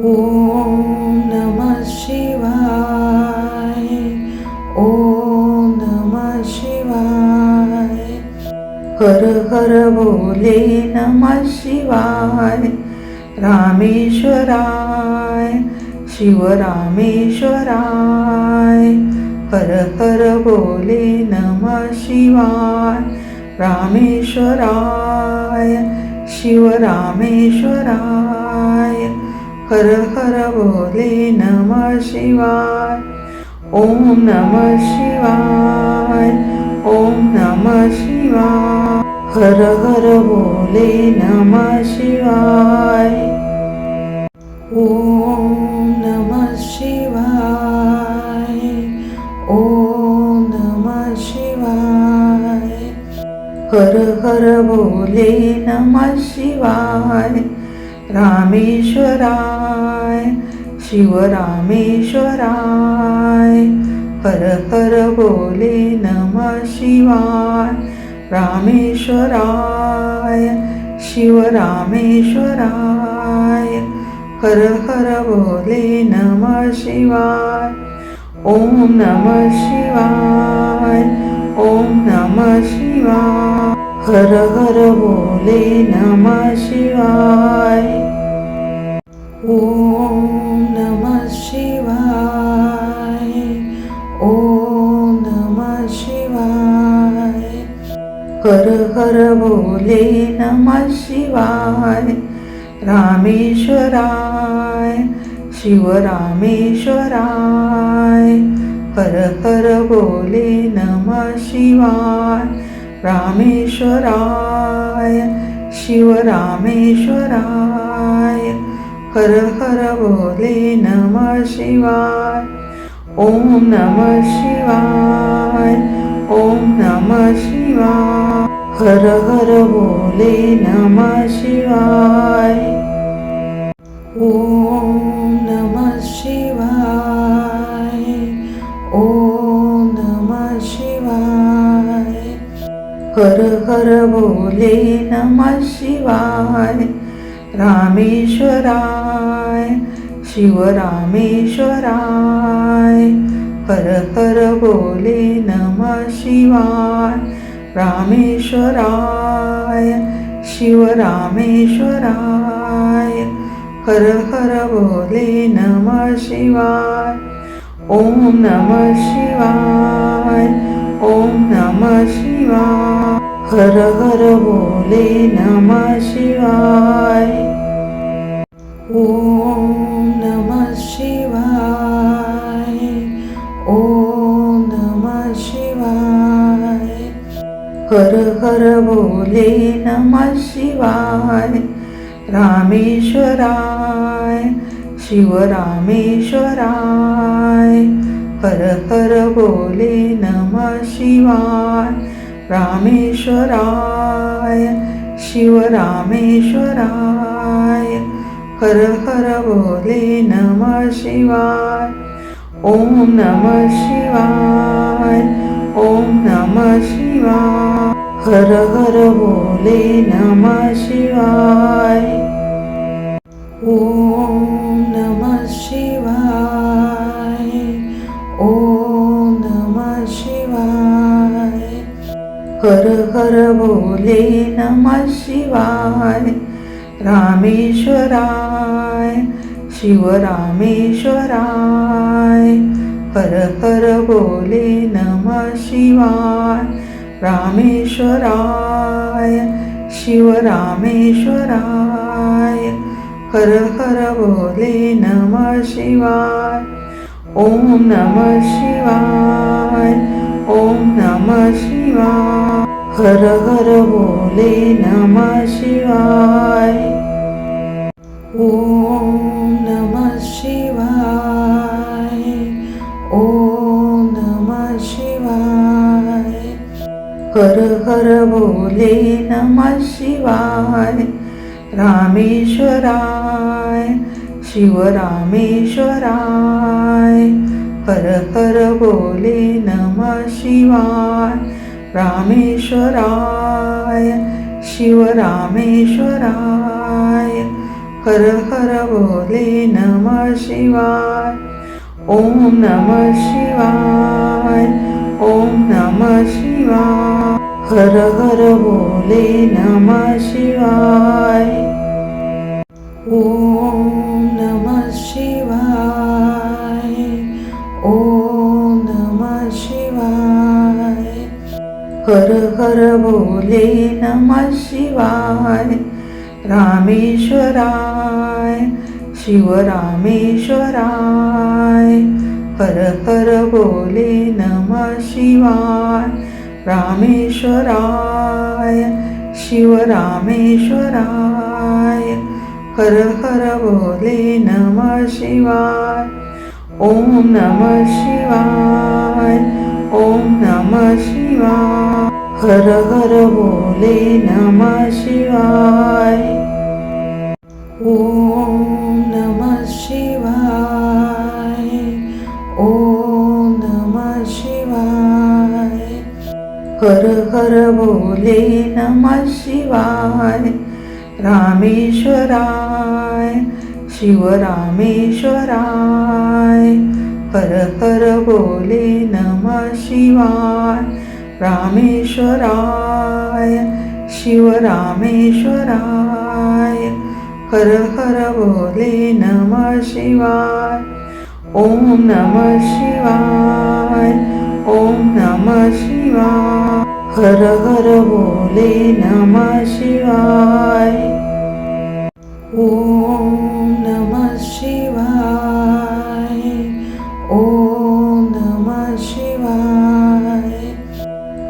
ओम नमः शिवाय. ओम नमः शिवाय. हर हर बोले नमः शिवाय. रामेश्वराय शिवरामेश्वराय. हर हर बोले नमः शिवाय. रामेश्वराय शिवरामेश्वराय. हर हर बोले नमः शिवाय. ओम नमः शिवाय. ओम नमः शिवाय. हर हर बोले नमः शिवाय. ओम नमः शिवाय. ओम नमः शिवाय. हर हर बोले नमः शिवाय. रामेश्वराय शिवरामेश्वराय. हर हर बोले नमः शिवाय. रामेश्वराय शिवरामेश्वराय. हर हर बोले नमः शिवाय. ओम नमः शिवाय. ओम नमः शिवाय. हर हर बोले नमः शिवाय. ओम नमः शिवाय. ओम नमः शिवाय. हर हर बोले नमः शिवाय. रामेश्वराय शिवरामेश्वराय. हर हर बोले नमः शिवाय. रामेश्वराय शिवरामेश्वराय. हर हर बोले नमः शिवाय. ओम नमः शिवाय. ओम नमः शिवाय. हर हर बोले नमः शिवाय. ओम नमः शिवाय. ओम नमः शिवाय. हर हर बोले नमः शिवाय. रामेश्वराय शिवरामेश्वराय. हर हर बोले नमः शिवाय. रामेश्वराय शिवरामेश्वराय. हर हर बोले नमः शिवाय. ओम नमः शिवाय. ओम नमः शिवाय. हर हर बोले नमः शिवाय. ओम नमः शिवाय. ओम नमः शिवाय. हर हर बोले नमः शिवाय. रामेश्वराय शिवरामेश्वराय. हर हर बोले नमः शिवाय. रामेश्वराय शिवरामेश्वराय. हर हर बोले नमः शिवाय. ओम नमः शिवाय. ओम नमः शिवाय. हर हर बोले नमः शिवाय. ओम नमः शिवाय. ओम नमः शिवाय. हर हर बोले नमः शिवाय. रामेश्वराय शिवरामेश्वराय. हर हर बोले नमः शिवाय. रामेश्वराय शिवरामेश्वराय. हर हर बोले नमः शिवाय. ओम नमः शिवाय. ओम नमः शिवाय. हर हर बोले नमः शिवाय. ओम नमः शिवाय. ओम नमः शिवाय. हर हर बोले नमः शिवाय. रामेश्वराय शिवरामेश्वराय. हर हर बोले नमः शिवाय. रामेश्वराय शिवरामेश्वराय. हर हर बोले नमः शिवाय. ओम नमः शिवाय. ओम नमः शिवाय. हर हर बोले नमः शिवाय. ओम नमः शिवाय. ओम नमः शिवाय. हर हर बोले नमः शिवाय. रामेश्वराय शिवरामेश्वराय. हर हर बोले नमः शिवाय. रामेश्वराय शिवरामेश्वराय. हर हर बोले नमः शिवाय. ओम नमः शिवाय. ओम नमः शिवाय. हर हर बोले नमः शिवाय. ओम नमः शिवाय. ओम नमः शिवाय. हर हर बोले नमः शिवाय. रामेश्वराय शिवरामेश्वराय. हर हर बोले नमः शिवाय. रामेश्वराय शिवरामेश्वराय. हर हर बोले नमः शिवाय. ओम नमः शिवाय. ओम नमः शिवाय. हर हर बोले नमः शिवाय. ओम नमः शिवाय. ओम नमः शिवाय.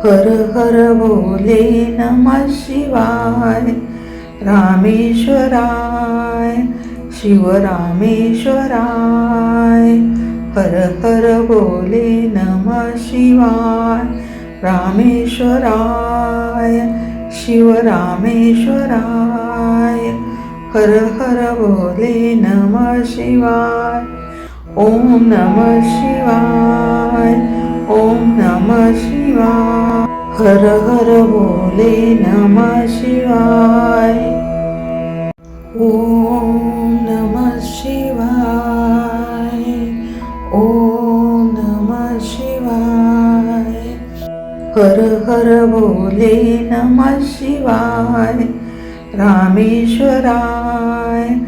हर हर बोले नमः शिवाय. रामेश्वराय शिवरामेश्वराय. हर हर बोले नमः शिवाय. रामेश्वराय शिवरामेश्वराय. हर हर बोले नमः शिवाय. ओम नमः शिवाय. ओम नमः शिवाय. हर हर बोले नमः शिवाय. ओम नमः शिवाय. ओम नमः शिवाय. हर हर बोले नमः शिवाय. रामेश्वराय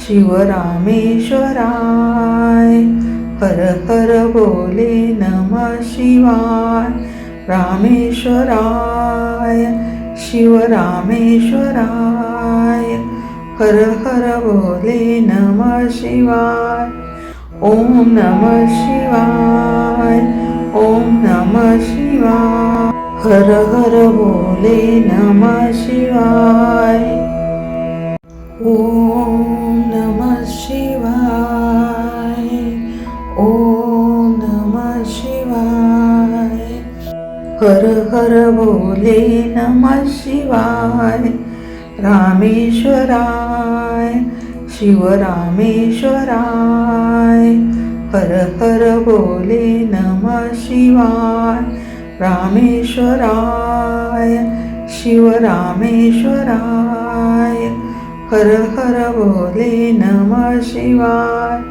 शिवरामेश्वराय. हर हर बोले नमः शिवाय. रामेश्वराय शिवरामेश्वराय. हर हर बोले नमः शिवाय. ओम नमः शिवाय. ओम नमः शिवाय. हर हर बोले नमः शिवाय. ओम नमः शिवाय. ओम नमः शिवाय. हर हर बोले नमः शिवाय. रामेश्वराय शिवरामेश्वराय. हर हर बोले नमः शिवाय. रामेश्वराय शिवरामेश्वराय. हर हर बोले नमः शिवाय.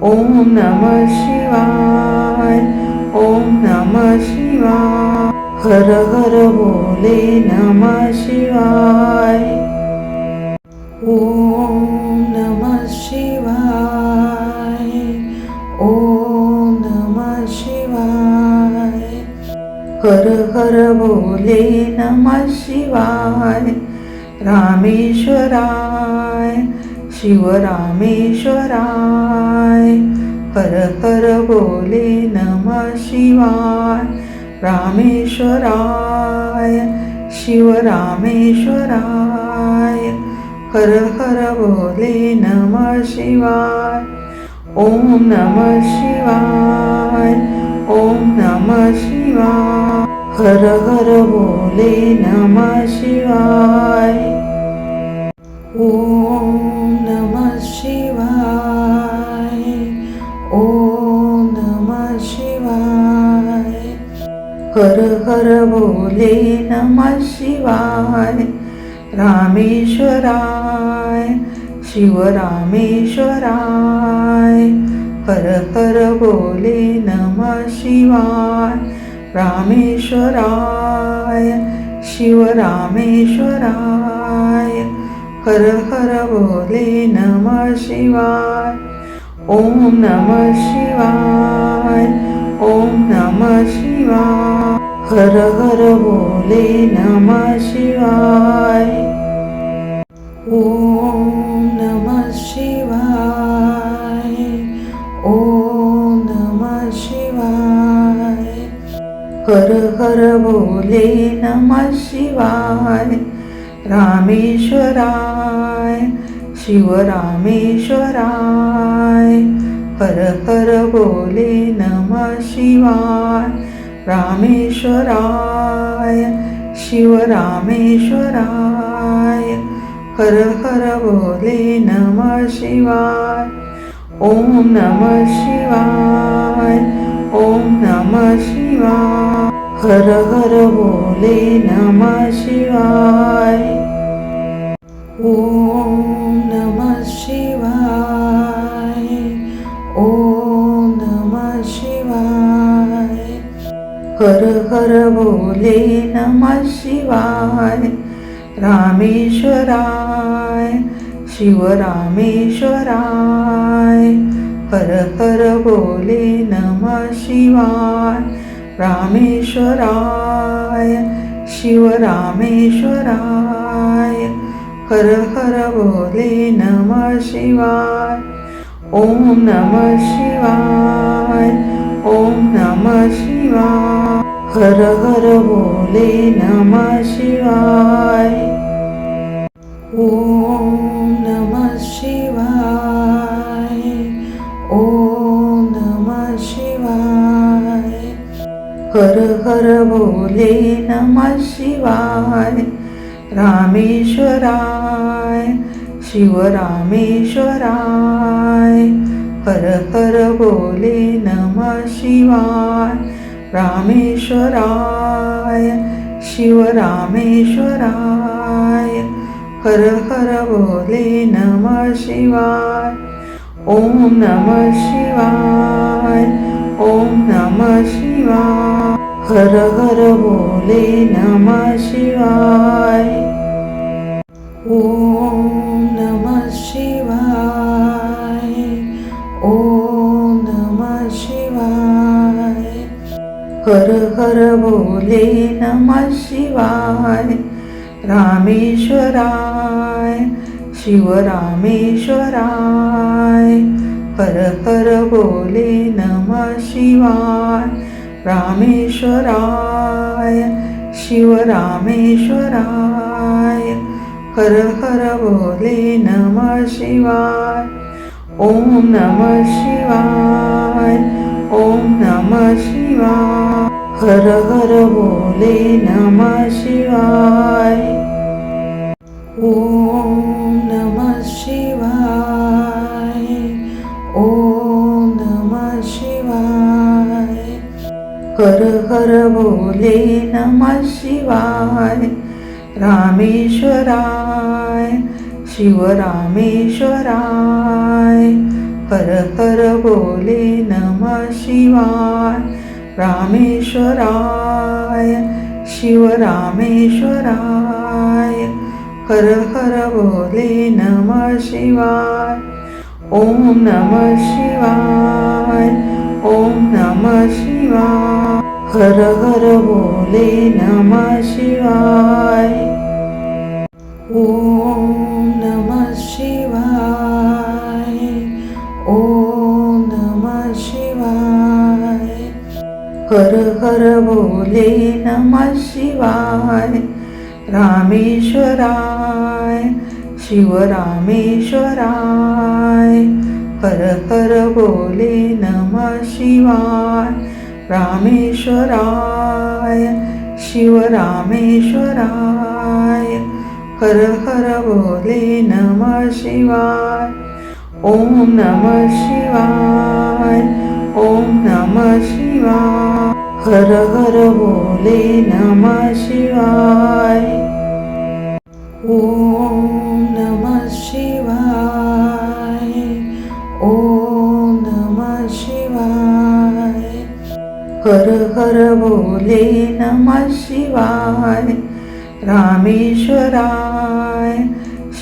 ओम नमः शिवाय. ओम नमः शिवाय. हर हर बोले नमः शिवाय. ओम नमः शिवाय. ओम नमः शिवाय. हर हर बोले नमः शिवाय. रामेश्वराय शिवरामेश्वराय. हर हर बोले नमः शिवाय. रामेश्वराय शिवरामेश्वराय. हर हर बोले नमः शिवाय. ओम नमः शिवाय. ओम नमः शिवाय. हर हर बोले नमः शिवाय. ओम नमः शिवाय. ओम नमः शिवाय. हर हर बोले नमः शिवाय. रामेश्वराय शिवरामेश्वराय. हर हर बोले नमः शिवाय. रामेश्वराय शिवरामेश्वराय. हर हर बोले नमः शिवाय. ओम नमः शिवाय. ओम नमः शिवाय. हर हर बोले नमः शिवाय. ओम नमः शिवाय. ओम नमः शिवाय. हर हर बोले नमः शिवाय. रामेश्वराय शिवरामेश्वराय. हर हर बोले नमः शिवाय. रामेश्वराय शिवरामेश्वराय. हर हर बोले नमः शिवाय. ओम नमः शिवाय. ओम नमः शिवाय. हर हर बोले नमः शिवाय. ओम नमः शिवाय. ओम नमः शिवाय. हर हर बोले नमः शिवाय. रामेश्वराय शिवरामेश्वराय. हर हर बोले नमः शिवाय. रामेश्वराय शिवरामेश्वराय. हर हर बोले नमः शिवाय. ओम नमः शिवाय. ओम नमः शिवाय. हर हर बोले नमः शिवाय. ओम नमः शिवाय. ओम नमः शिवाय. हर हर बोले नमः शिवाय. रामेश्वराय शिवरामेश्वराय. हर हर बोले नमः शिवाय. रामेश्वराय शिवरामेश्वराय. हर हर बोले नमः शिवाय. ओम नमः शिवाय. ओम नमः शिवाय. हर हर बोले नमः शिवाय. ओम नमः शिवाय. ओम नमः शिवाय. हर हर बोले नमः शिवाय. रामेश्वराय शिवरामेश्वराय. हर हर बोले नमः शिवाय. रामेश्वराय शिवरामेश्वराय. हर हर बोले नमः शिवाय. ओम नमः शिवाय. ओम नमः शिवाय. हर हर बोले नमः शिवाय. ओम नमः शिवाय. ओम नमः शिवाय. हर हर बोले नमः शिवाय. रामेश्वराय शिवरामेश्वराय. हर हर बोले नमः शिवाय. रामेश्वराय शिवरामेश्वराय. हर हर बोले नमः शिवाय. ओम नमः शिवाय. ओम नमः शिवाय. हर हर बोले नमः शिवाय. ओम नमः शिवाय. ओम नमः शिवाय. हर हर बोले नमः शिवाय. रामेश्वराय शिवरामेश्वराय. हर हर बोले नमः शिवाय. रामेश्वराय शिवरामेश्वराय. हर हर बोले नमः शिवाय. ओम नमः शिवाय. ओम नमः शिवाय. हर हर बोले नमः शिवाय. ओम नमः शिवाय. हर हर बोले नमः शिवाय. रामेश्वराय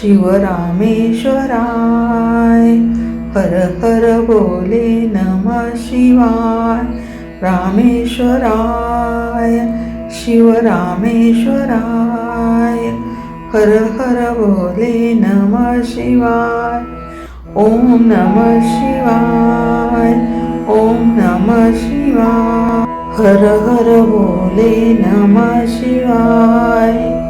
शिवरामेश्वराय. हर हर बोले नमः शिवाय. रामेश्वराय शिवरामेश्वराय. हर हर बोले नमः शिवाय. ओम नमः शिवाय. ओम नमः शिवाय. हर हर बोले नमः शिवाय.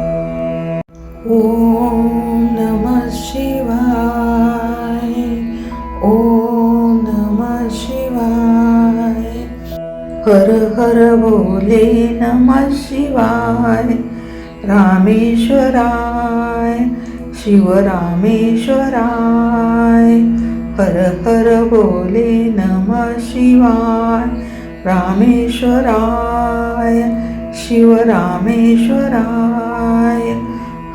ओम नमः शिवाय. ओम नमः शिवाय. हर हर बोले नमः शिवाय. रामेश्वराय शिवरामेश्वराय. हर हर बोले नमः शिवाय. रामेश्वराय शिवरामेश्वराय.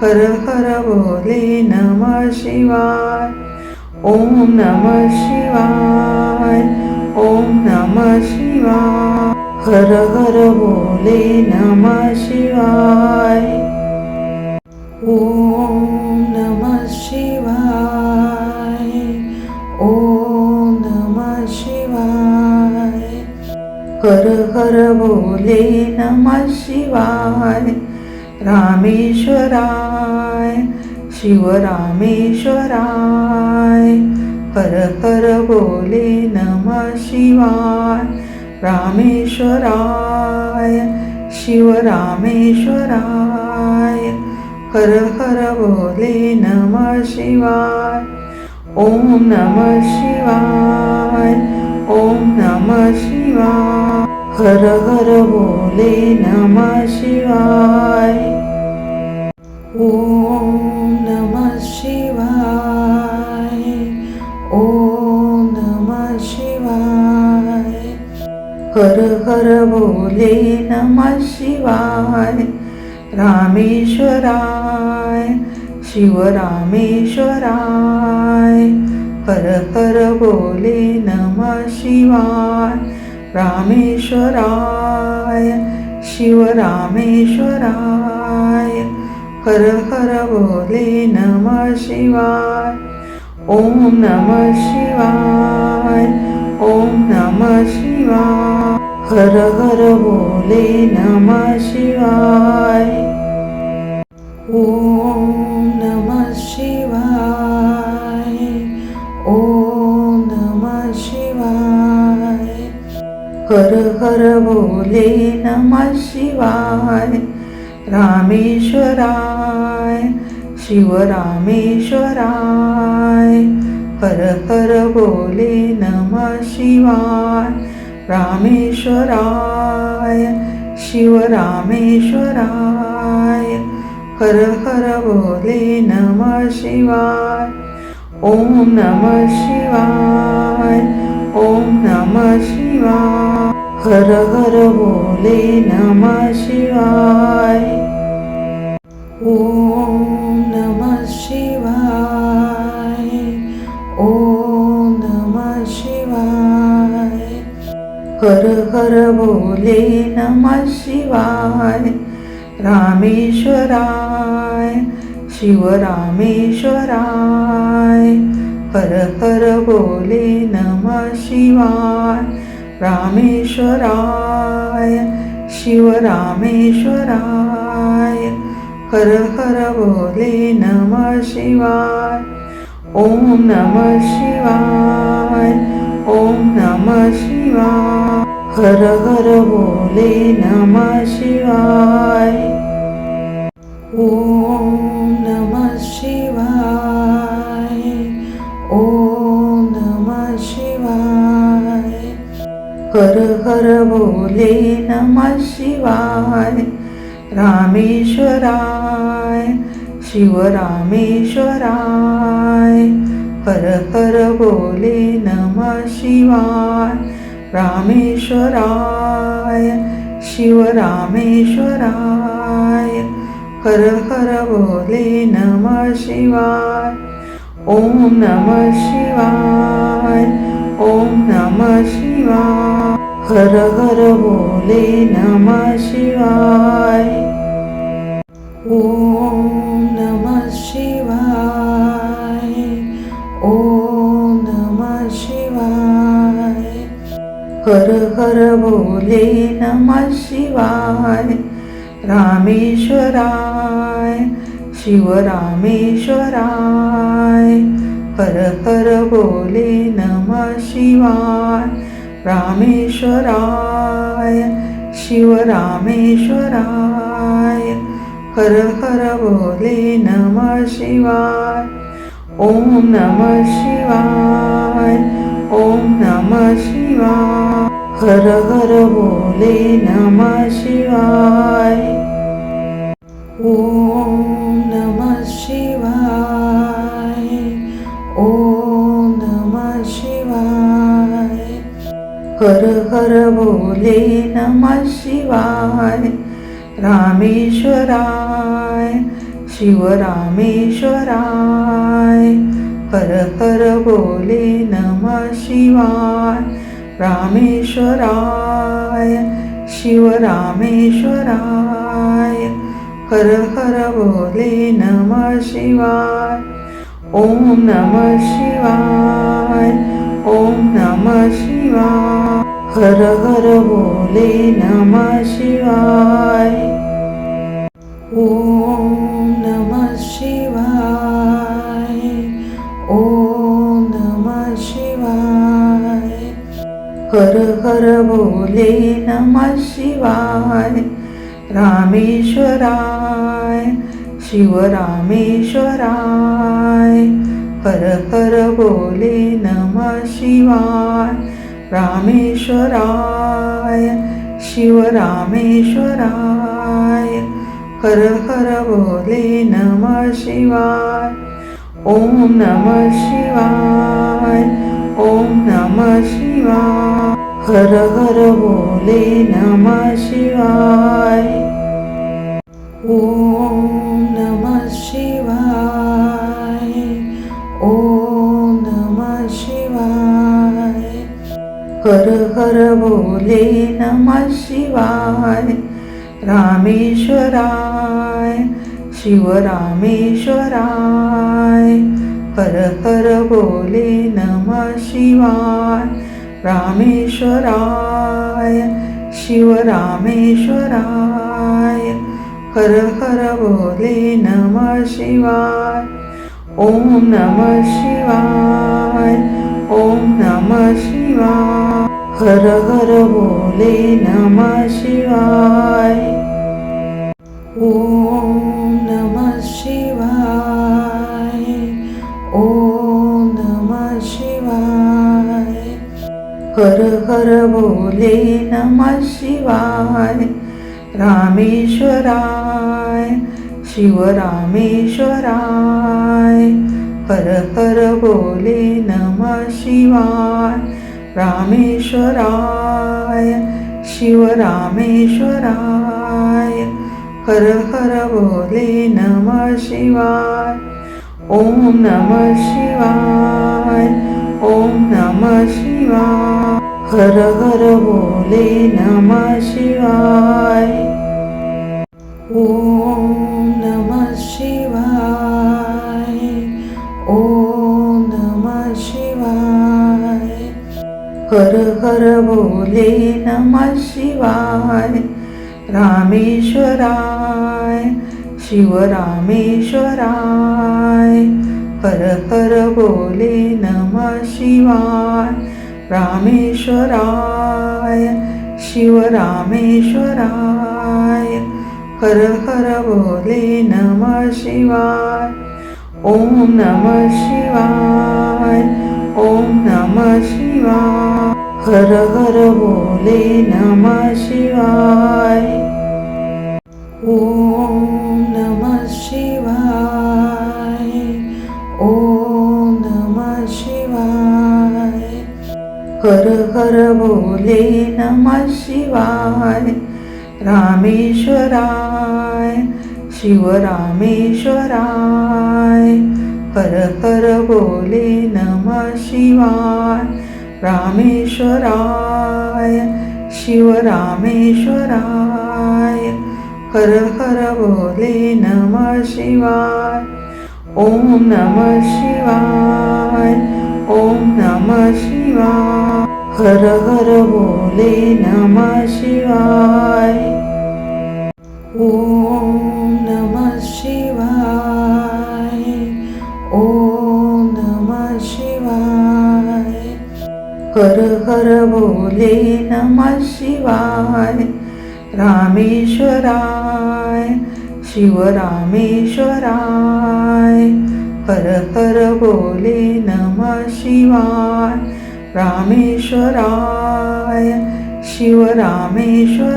हर हर बोले नमः शिवाय. ओम नमः शिवाय. ओम नमः शिवाय. हर हर बोले नमः शिवाय. ओम नमः शिवाय. ओम नमः शिवाय. हर हर बोले नमः शिवाय. रामेश्वराय शिवरामेश्वराय. हर हर बोले नमः शिवाय. रामेश्वराय शिवरामेश्वराय. हर हर बोले नमः शिवाय. ओम नमः शिवाय. ओम नमः शिवाय. हर हर बोले नमः शिवाय. ओम नमः शिवाय. ओम नमः शिवाय. हर हर बोले नमः शिवाय. रामेश्वराय शिवरामेश्वराय. हर हर बोले नमः शिवाय. रामेश्वराय शिवरामेश्वराय. हर हर बोले नमः शिवाय. ओम नमः शिवाय. ओम नमः शिवाय. हर हर बोले नमः शिवाय. ओम नमः शिवाय. ओम नमः शिवाय. हर हर बोले नमः शिवाय. रामेश्वराय शिवरामेश्वराय. हर हर बोले नमः शिवाय. रामेश्वराय शिवरामेश्वराय. हर हर बोले नमः शिवाय. ओम नमः शिवाय. ओम नमः शिवाय. हर हर बोले नमः शिवाय. ओम नमः शिवाय. ओम नमः शिवाय. हर हर बोले नमः शिवाय. रामेश्वराय शिवरामेश्वराय. हर हर बोले नमः शिवाय. रामेश्वराय शिवरामेश्वराय. हर हर बोले नमः शिवाय. ओम नमः शिवाय. ओम नमः शिवाय. हर हर बोले नमः शिवाय. ओम नमः शिवाय. ओम नमः शिवाय. हर हर बोले नमः शिवाय. रामेश्वराय शिवरामेश्वराय. हर हर बोले नमः शिवाय. रामेश्वराय शिवरामेश्वराय. हर हर बोले नमः शिवाय. ओम नमः शिवाय. ओम नमः शिवाय. हर हर बोले नमः शिवाय. ओम नमः शिवाय. ओम नमः शिवाय. हर हर बोले नमः शिवाय. रामेश्वराय शिवरामेश्वराय. हर हर बोले नमः शिवाय. रामेश्वराय शिवरामेश्वराय. हर हर बोले नमः शिवाय. ओम नमः शिवाय. ओम नमः शिवाय. हर हर बोले नमः शिवाय. ओम नमः शिवाय. ओम नमः शिवाय. हर हर बोले नमः शिवाय. रामेश्वराय शिवरामेश्वराय. हर हर बोले नमः शिवाय. रामेश्वराय शिवरामेश्वराय. हर हर बोले नमः शिवाय. ओम नमः शिवाय. ओम नमः शिवाय. हर हर बोले नमः शिवाय. ओम नमः शिवाय. ओम नमः शिवाय. हर हर बोले नमः शिवाय. रामेश्वराय शिवरामेश्वराय. हर हर बोले नमः शिवाय. रामेश्वराय शिवरामेश्वराय. हर हर बोले नमः शिवाय. ओम नमः शिवाय. ओम नमः शिवाय. हर हर बोले नमः शिवाय. ओम नमः शिवाय. ओम नमः शिवाय. हर हर बोले नमः शिवाय. रामेश्वराय शिवरामेश्वराय. हर हर बोले नमः शिवाय. रामेश्वराय शिवरामेश्वराय. हर हर बोले नमः शिवाय. ओम नमः शिवाय. ओम नमः शिवाय. हर हर बोले नमः शिवाय. ओम नमः शिवाय. ओम नमः शिवाय. हर हर बोले नमः शिवाय. रामेश्वराय शिवरामेश्वराय. हर हर बोले नमः शिवाय. रामेश्वराय शिवरामेश्वराय. हर हर बोले नमः शिवाय. ओम नमः शिवाय. ओम नमः शिवाय. हर हर बोले नमः शिवाय. ओम नमः शिवाय. ओम नमः शिवाय. हर हर बोले नमः शिवाय. रामेश्वराय शिवरामेश्वराय. हर हर बोले नमः शिवाय. रामेश्वराय शिवरामेश्वराय. हर हर बोले नमः शिवाय. ओम नमः शिवाय. ओम नमः शिवाय. हर हर बोले नमः शिवाय. ओम नमः शिवाय. ओम नमः शिवाय. हर हर बोले नमः शिवाय. रामेश्वराय शिवरामेश्वराय. हर हर बोले नमः शिवाय. रामेश्वराय शिव रामेश्वराय हर हर बोले नमः शिवाय ओम नमः शिवाय ओम नमः शिवाय हर हर बोले नमः शिवाय ओम नमः शिवाय ओम नमः शिवाय हर हर बोले नमः शिवाय रामेश्वराय शिव रामेश्वराय हर हर बोले नमः शिवाय रामेश्वराय शिव रामेश्वराय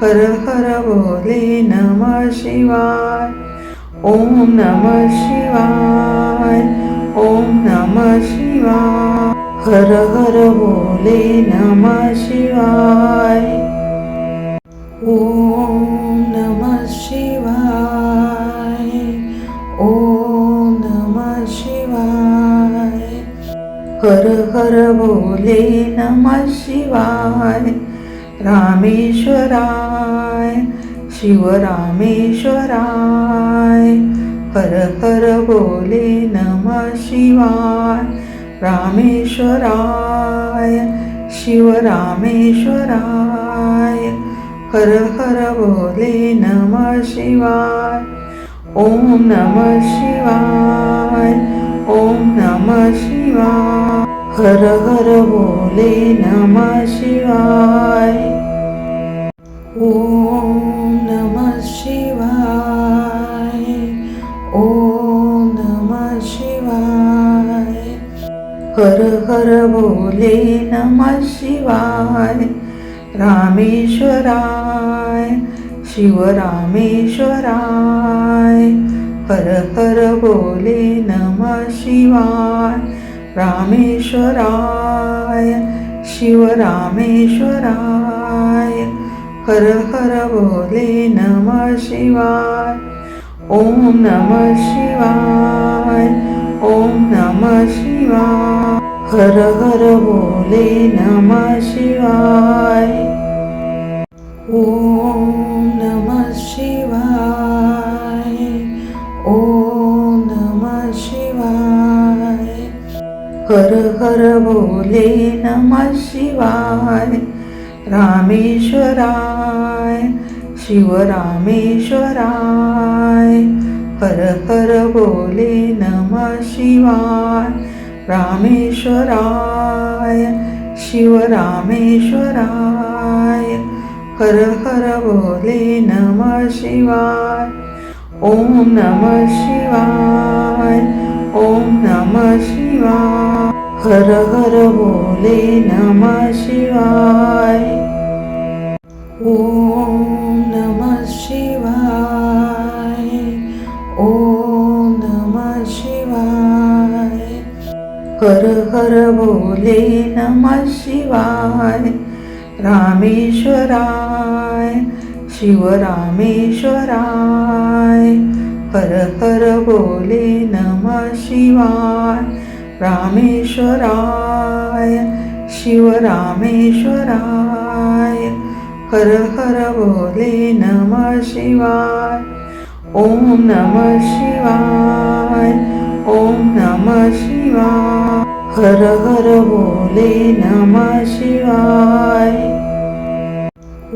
हर हर बोले नमः शिवाय ओम नमः शिवाय ओम नमः शिवाय हर हर बोले नमः शिवाय ओम नमः शिवाय ओम नमः शिवाय हर हर बोले नमः शिवाय रामेश्वराय शिव रामेश्वराय हर हर बोले नमः शिवाय रामेश्वराय शिव रामेश्वराय हर हर बोले नमः शिवाय ओम नमः शिवाय ओम नमः शिवाय हर हर बोले नमः शिवाय ओम नमः शिवाय ओम नमः शिवाय हर हर बोले नमः शिवाय रामेश्वराय शिव रामेश्वराय हर हर बोले नमः शिवाय रामेश्वराय शिव रामेश्वराय हर हर बोले नमः शिवाय ओम नमः शिवाय ओम नमः शिवाय हर हर बोले नमः शिवाय ओम नमः शिवाय ओम नमः शिवाय हर हर बोले नमः शिवाय रामेश्वराय शिव रामेश्वराय हर हर बोले नमः शिवाय रामेश्वराय शिव रामेश्वराय हर हर बोले नमः शिवाय ओम नमः शिवाय ओम नमः शिवाय हर हर बोले नमः शिवाय ओम नमः शिवाय ओम नमः शिवाय हर हर बोले नमः शिवाय रामेश्वराय शिव रामेश्वराय हर हर बोले नमः शिवाय रामेश्वराय शिव रामेश्वराय हर हर बोले नमः शिवाय ओम नमः शिवाय ओम नमः शिवाय हर हर बोले नमः शिवाय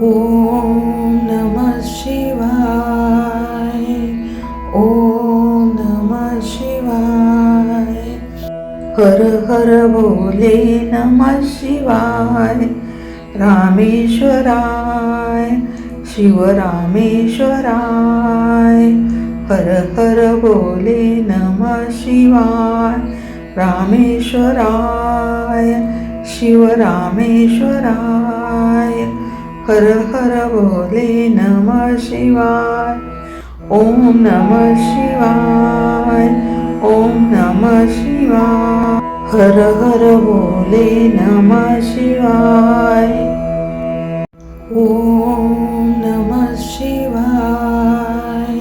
ओम नमः शिवाय ओम नमः शिवाय हर हर बोले नमः शिवाय रामेश्वराय शिव रामेश्वराय हर हर बोले नमः शिवाय रामेश्वराय शिव रामेश्वराय हर हर बोले नमः शिवाय ओम नमः शिवाय ओम नमः शिवाय हर हर बोले नमः शिवाय ओम नमः शिवाय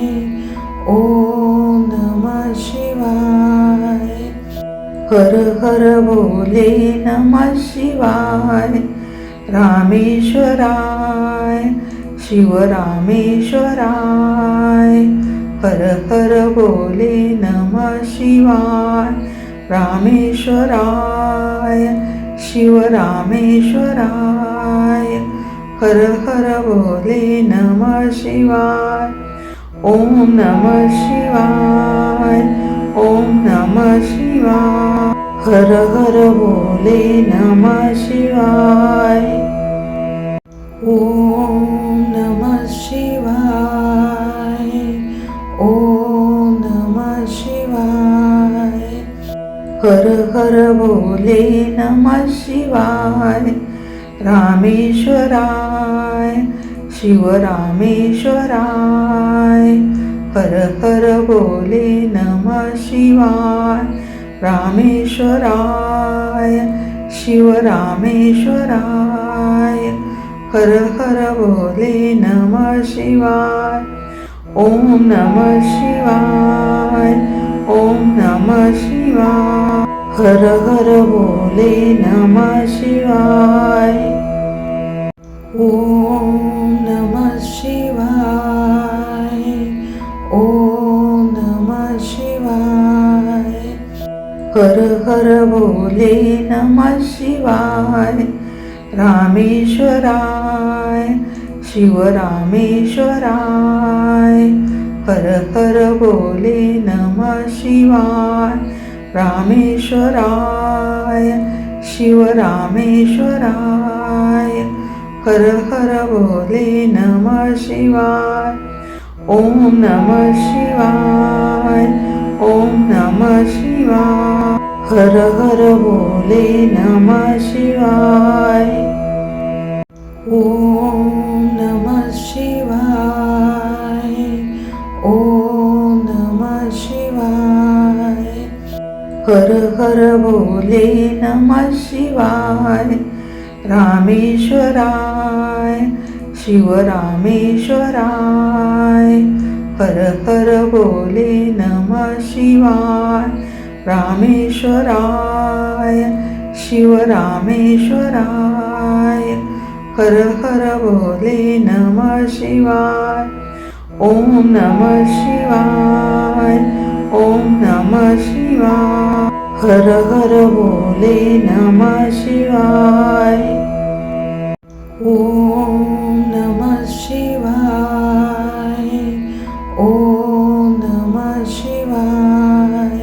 ओम नमः शिवाय हर हर बोले नमः शिवाय रामेश्वराय शिवरामेश्वराय हर हर बोले नमः शिवाय रामेश्वराय शिवरामेश्वराय हर हर बोले नमः शिवाय ओम नमः शिवाय ओम नमः शिवाय हर हर बोले नमः शिवाय ओम नमः शिवाय ओम नमः शिवाय हर हर बोले नमः शिवाय रामेश्वराय शिवरामेश्वराय हर हर बोले नमः शिवाय रामेश्वराय शिवरामेश्वराय हर हर बोले नमः शिवाय ओम नमः शिवाय ओम नमः शिवाय हर हर बोले नमः शिवाय ओम नमः शिवाय ओम नमः शिवाय हर हर बोले नमः शिवाय रामेश्वराय शिवरामेश्वराय हर हर बोले नमः शिवाय रामेश्वराय शिवरामेश्वराय हर हर बोले नमः शिवाय ओम नमः शिवाय ओम नमः शिवाय हर हर बोले नमः शिवाय ओम नमः शिवाय ओम नमः शिवाय हर हर बोले नमः शिवाय रामेश्वराय शिवरामेश्वराय हर हर बोले नमः शिवाय रामेश्वराय शिवरामेश्वराय हर हर बोले नमः शिवाय ओम नमः शिवाय ओम नमः शिवाय हर हर बोले नमः शिवाय ओम नमः शिवाय ओम नमः शिवाय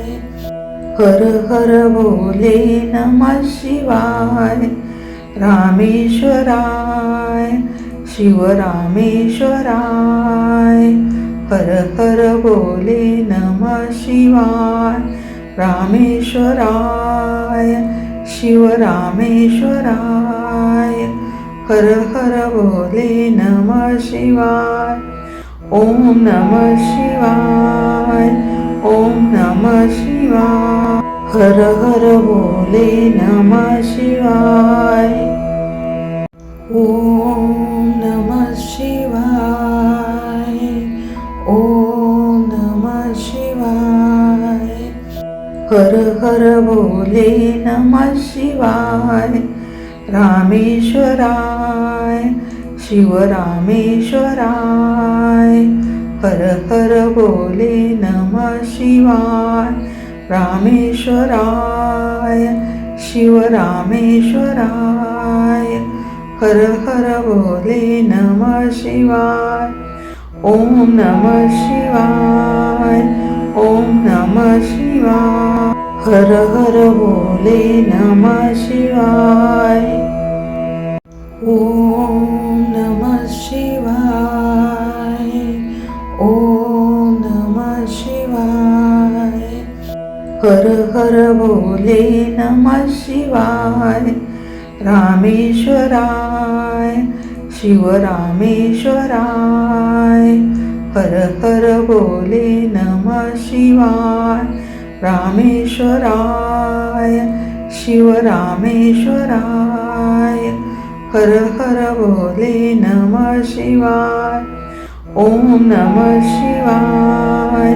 हर हर बोले नमः शिवाय रामेश्वराय शिवरामेश्वराय हर हर बोले नमः शिवाय रामेश्वराय शिवरामेश्वराय हर हर बोले नमः शिवाय ओम नमः शिवाय ओम नमः शिवाय हर हर बोले नमः शिवाय ओम नमः शिवाय ओम नमः शिवाय हर हर बोले नमः शिवाय रामेश्वराय शिवरामेश्वराय हर हर बोले नमः शिवाय रामेश्वराय शिवरामेश्वराय हर हर बोले नमः शिवाय ओम नमः शिवाय ओम नमः शिवाय हर हर बोले नमः शिवाय ओम नमः शिवाय ओम नमः शिवाय हर हर बोले नमः शिवाय रामेश्वराय शिवरामेश्वराय हर हर बोले नमः शिवाय रामेश्वराय शिवरामेश्वराय हर हर बोले नमः शिवाय ओम नमः शिवाय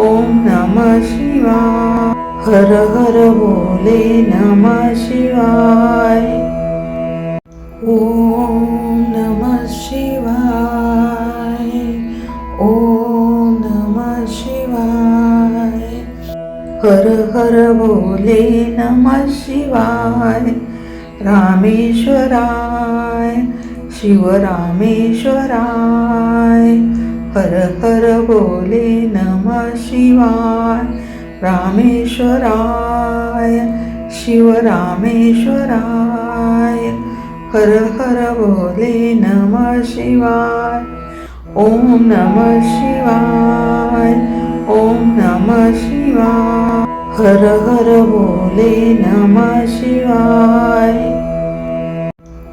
ओम नमः शिवाय हर हर बोले नमः शिवाय ओम नमः शिवाय. ओम नमः शिवाय. हर हर भोले नमः शिवाय. रामेश्वराय शिवरामेश्वराय. हर हर भोले नमः शिवाय. रामेश्वराय शिवरामेश्वराय. हर हर भोले नमः शिवाय. ओम नमः शिवाय. ओम नमः शिवाय. हर हर भोले नमः शिवाय.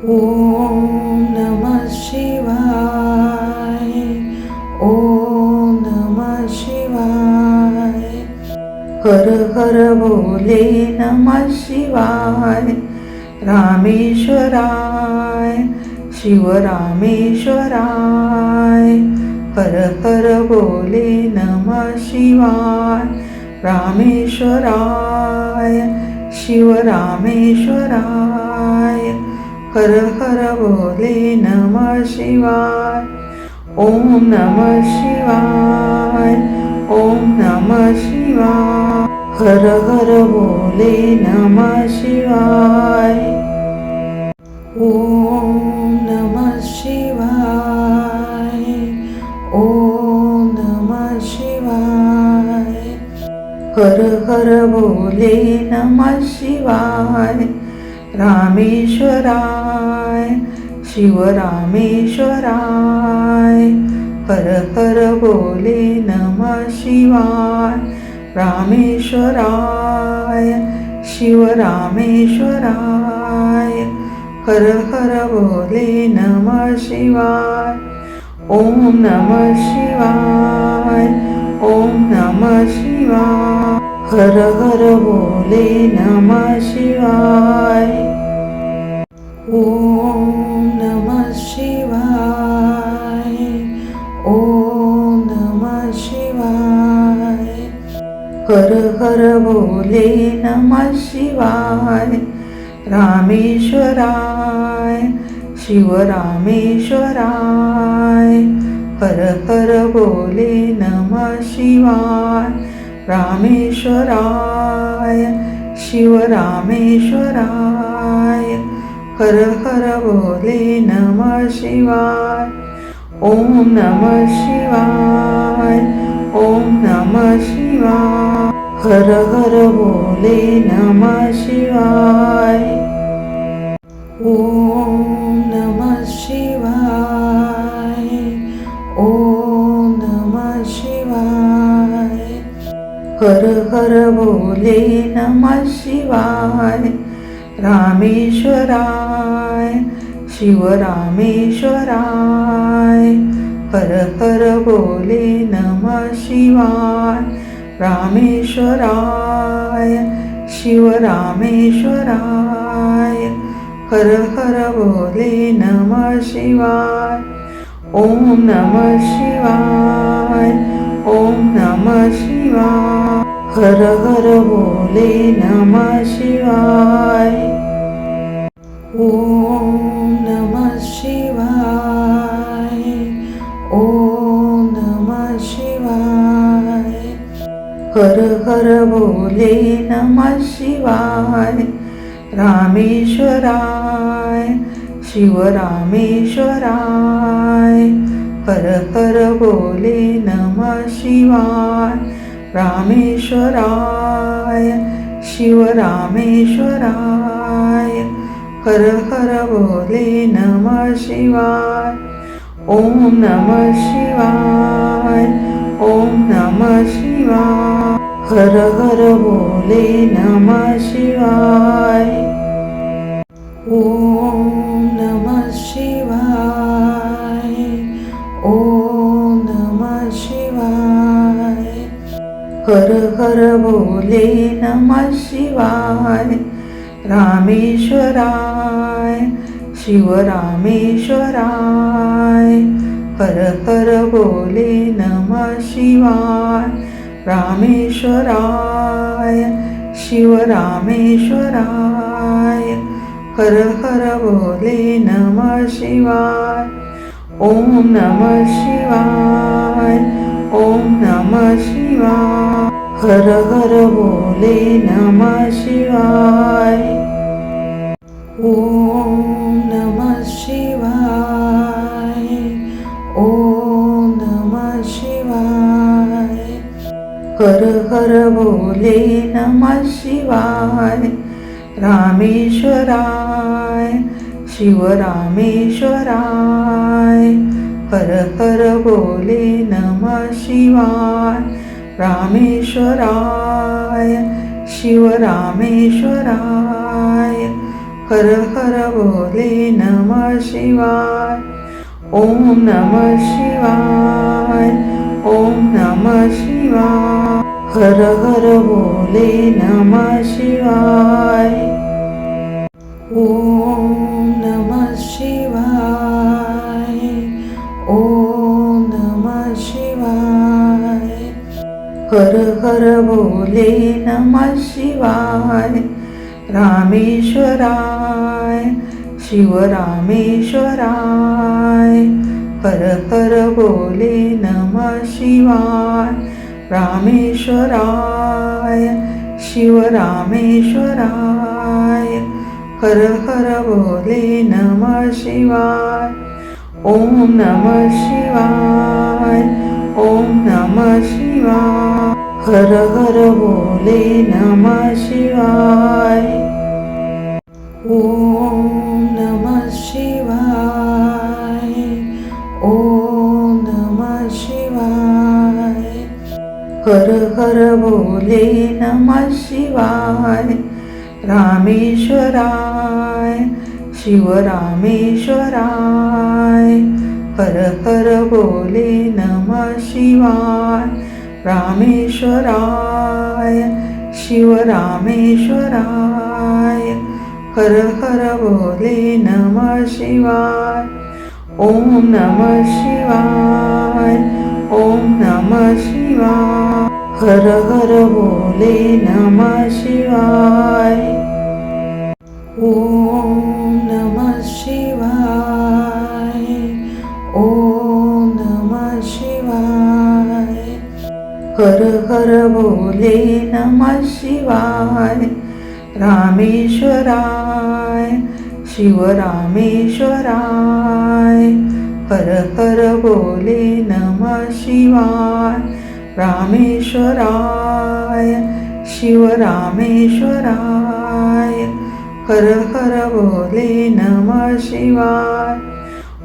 ओम नमः शिवाय. ओम नमः शिवाय. हर हर भोले नमः शिवाय. रामेश्वराय शिवरामेश्वराय. हर हर भोले नमः शिवाय. रामेश्वराय शिवरामेश्वराय. हर हर भोले नमः शिवाय. ओम नमः शिवाय. ओम नमः शिवाय. हर हर भोले नमः शिवाय. ओम नमः शिवाय. ओम नमः शिवाय. हर हर भोले नमः शिवाय. रामेश्वराय शिवरामेश्वराय. हर हर भोले नमः शिवाय. रामेश्वराय शिवरामेश्वराय. हर हर भोले नमः शिवाय. ओम नमः शिवाय. ओम नमः शिवाय. हर हर भोले नमः शिवाय. ओम नमः शिवाय. ओम नमः शिवाय. हर हर भोले नमः शिवाय. रामेश्वराय शिवरामेश्वराय. हर हर भोले नमः शिवाय. रामेश्वराय शिवरामेश्वराय. हर हर भोले नमः शिवाय. ओम नमः शिवाय. ओम नमः शिवाय. हर हर भोले नमः शिवाय. ओम नमः शिवाय. ओम नमः शिवाय. हर हर भोले नमः शिवाय. रामेश्वराय शिवरामेश्वराय. हर हर भोले नमः शिवाय. रामेश्वराय शिवरामेश्वराय. हर हर भोले नमः शिवाय. ओम नमः शिवाय. ओम नमः शिवाय. हर हर भोले नमः शिवाय. ओम नमः शिवाय. ओम नमः शिवाय. हर हर भोले नमः शिवाय. रामेश्वराय शिवरामेश्वराय. हर हर भोले नमः शिवाय. रामेश्वराय शिवरामेश्वराय. हर हर भोले नमः शिवाय. ओम नमः शिवाय. ओम नमः शिवाय. हर हर भोले नमः शिवाय. ओम नमः शिवाय. ओम नमः शिवाय. हर हर भोले नमः शिवाय. रामेश्वराय शिवरामेश्वराय. हर हर भोले नमः शिवाय. रामेश्वराय शिवरामेश्वराय. हर हर बोले नमः शिवाय. ओम नमः शिवाय. ओम नमः शिवाय. हर हर बोले नमः शिवाय. ओम नमः शिवाय. ओम नमः शिवाय. हर हर बोले नमः शिवाय. रामेश्वराय शिवरामेश्वराय. हर हर बोले नमः शिवाय. रामेश्वराय शिवरामेश्वराय. हर हर बोले नमः शिवाय. ओम नमः शिवाय. ओम नमः शिवाय. हर हर बोले नमः शिवाय. ओम नमः शिवाय. ओम नमः शिवाय. हर हर बोले नमः शिवाय. रामेश्वराय शिवरामेश्वराय. हर हर बोले नमः शिवाय. रामेश्वराय शिवरामेश्वराय. हर हर बोले नमः शिवाय. ओम नमः शिवाय. ओम नमः शिवाय. हर हर बोले नमः शिवाय. ओम नमः शिवाय. ओम नमः शिवाय. हर हर बोले नमः शिवाय. रामेश्वराय शिवरामेश्वराय. हर हर बोले नमः शिवाय. रामेश्वराय शिवरामेश्वराय. हर हर बोले नमः शिवाय. ओम नमः शिवाय. ओम नमः शिवाय. हर हर बोले नमः शिवाय. ओम नमः शिवाय. ओम नमः शिवाय. हर हर बोले नमः शिवाय. रामेश्वराय शिवरामेश्वराय. हर हर बोले नमः शिवाय. रामेश्वराय शिवरामेश्वराय. हर हर बोले नमः शिवाय.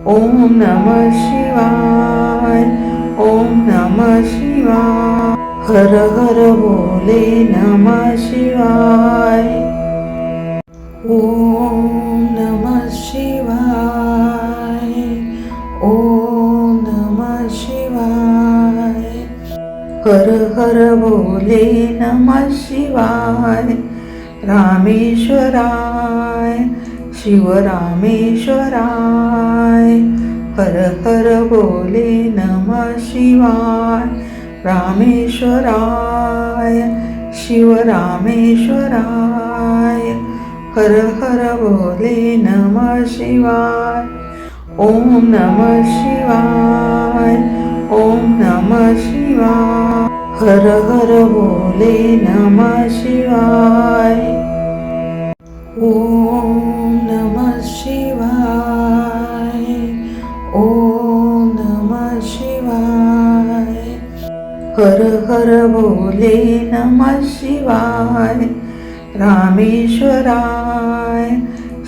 ओम नमः शिवाय. ओम नमः शिवाय. हर हर बोले नमः शिवाय. ओम नमः शिवाय. ओम नमः शिवाय. हर हर बोले नमः शिवाय. रामेश्वराय शिवरामेश्वराय. हर हर बोले नमः शिवाय. रामेश्वराय शिवरामेश्वराय. हर हर बोले नमः शिवाय. ओम नमः शिवाय. ओम नमः शिवाय. हर हर बोले नमः शिवाय. ओम नमः शिवाय. ओम नमः शिवाय. हर हर बोले नमः शिवाय. रामेश्वराय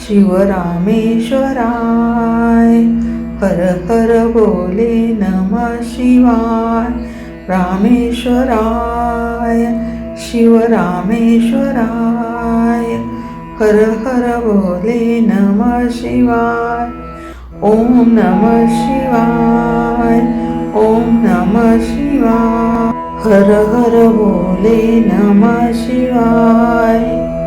शिवरामेश्वराय. हर हर बोले नमः शिवाय. रामेश्वराय शिवरामेश्वराय. हर हर बोले नमः शिवाय. ओम नमः शिवाय. ओम नमः शिवाय. हर हर बोले नमः शिवाय.